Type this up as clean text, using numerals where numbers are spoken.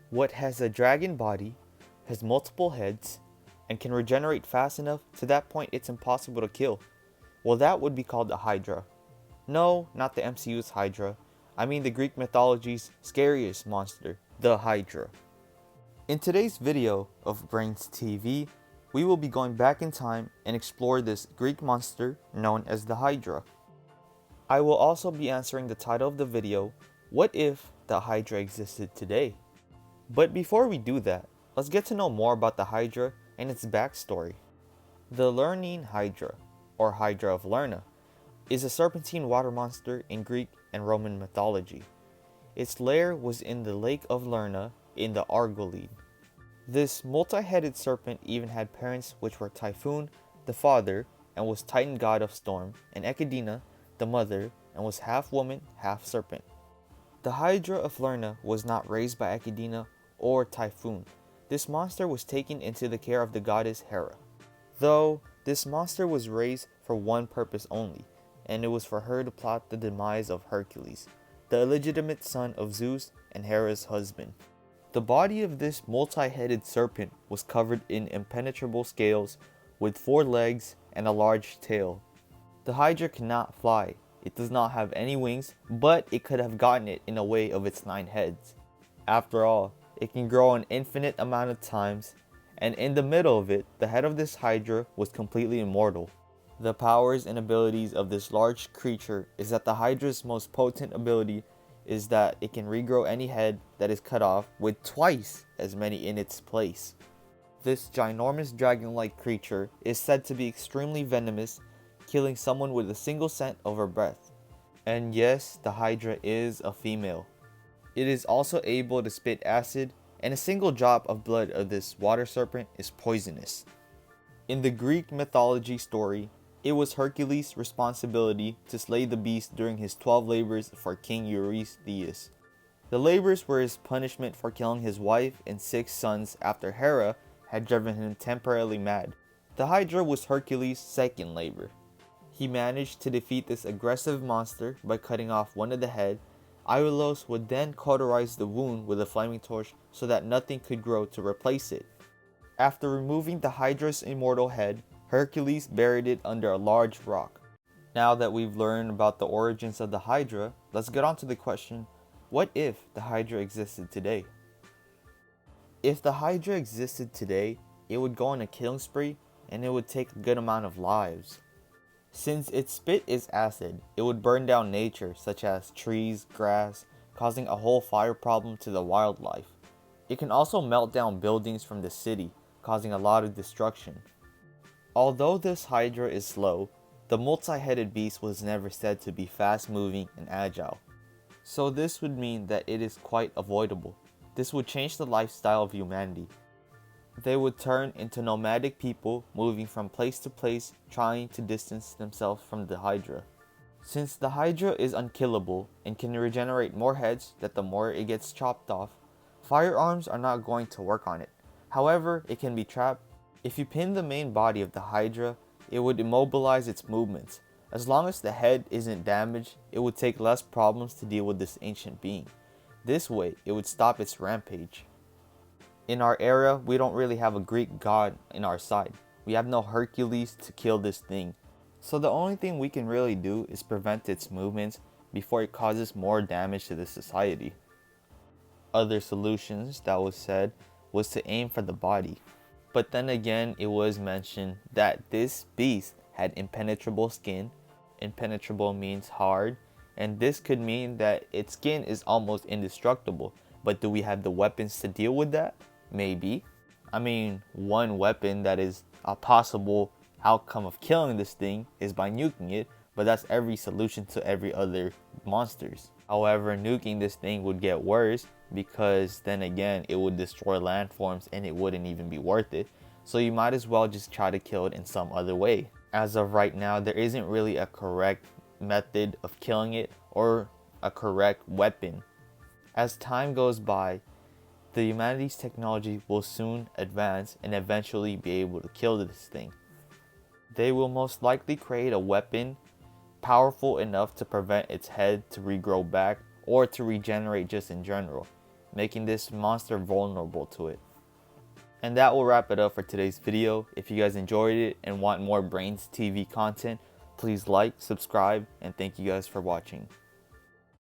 what has a dragon body, has multiple heads, and can regenerate fast enough to that point it's impossible to kill. Well, that would be called a Hydra. No, not the MCU's Hydra. I mean the Greek mythology's scariest monster, the Hydra. In today's video of BrainsTV, we will be going back in time and explore this Greek monster known as the Hydra. I will also be answering the title of the video, what if the Hydra existed today? But before we do that, let's get to know more about the Hydra and its backstory. The Lernine Hydra, or Hydra of Lerna, is a serpentine water monster in Greek and Roman mythology. Its lair was in the Lake of Lerna in the Argolide. This multi-headed serpent even had parents which were Typhoon, the father, and was Titan god of storm, and Echidna, the mother, and was half woman, half serpent. The Hydra of Lerna was not raised by Echidna or Typhoon. This monster was taken into the care of the goddess Hera. Though, this monster was raised for one purpose only, and it was for her to plot the demise of Hercules, the illegitimate son of Zeus and Hera's husband. The body of this multi-headed serpent was covered in impenetrable scales with 4 legs and a large tail. The Hydra cannot fly. It does not have any wings, but it could have gotten it in the way of its 9 heads. After all, it can grow an infinite amount of times, and in the middle of it, the head of this Hydra was completely immortal. The powers and abilities of this large creature is that the Hydra's most potent ability is that it can regrow any head that is cut off with twice as many in its place. This ginormous dragon-like creature is said to be extremely venomous, killing someone with a single scent of her breath. And yes, the Hydra is a female. It is also able to spit acid, and a single drop of blood of this water serpent is poisonous. In the Greek mythology story, it was Hercules' responsibility to slay the beast during his 12 labors for King Eurystheus. The labors were his punishment for killing his wife and 6 sons after Hera had driven him temporarily mad. The Hydra was Hercules' second labor. He managed to defeat this aggressive monster by cutting off one of the head. Iolaus would then cauterize the wound with a flaming torch so that nothing could grow to replace it. After removing the Hydra's immortal head, Hercules buried it under a large rock. Now that we've learned about the origins of the Hydra, let's get on to the question, what if the Hydra existed today? If the Hydra existed today, it would go on a killing spree and it would take a good amount of lives. Since its spit is acid, it would burn down nature such as trees, grass, causing a whole fire problem to the wildlife. It can also melt down buildings from the city, causing a lot of destruction. Although this Hydra is slow, the multi-headed beast was never said to be fast-moving and agile. So this would mean that it is quite avoidable. This would change the lifestyle of humanity. They would turn into nomadic people moving from place to place, trying to distance themselves from the Hydra. Since the Hydra is unkillable and can regenerate more heads that the more it gets chopped off, firearms are not going to work on it. However, it can be trapped. If you pin the main body of the Hydra, it would immobilize its movements. As long as the head isn't damaged, it would take less problems to deal with this ancient being. This way, it would stop its rampage. In our era, we don't really have a Greek god in our side. We have no Hercules to kill this thing. So the only thing we can really do is prevent its movements before it causes more damage to the society. Other solutions that was said was to aim for the body. But then again, it was mentioned that this beast had impenetrable skin. Impenetrable means hard, and this could mean that its skin is almost indestructible. But do we have the weapons to deal with that? Maybe. I mean, one weapon that is a possible outcome of killing this thing is by nuking it, but that's every solution to every other monsters. However, nuking this thing would get worse because then again, it would destroy landforms and it wouldn't even be worth it. So you might as well just try to kill it in some other way. As of right now, there isn't really a correct method of killing it or a correct weapon. As time goes by, the humanity's technology will soon advance and eventually be able to kill this thing. They will most likely create a weapon powerful enough to prevent its head to regrow back or to regenerate just in general. making this monster vulnerable to it. And that will wrap it up for today's video. If you guys enjoyed it and want more BrainsTV content, please like, subscribe, and thank you guys for watching.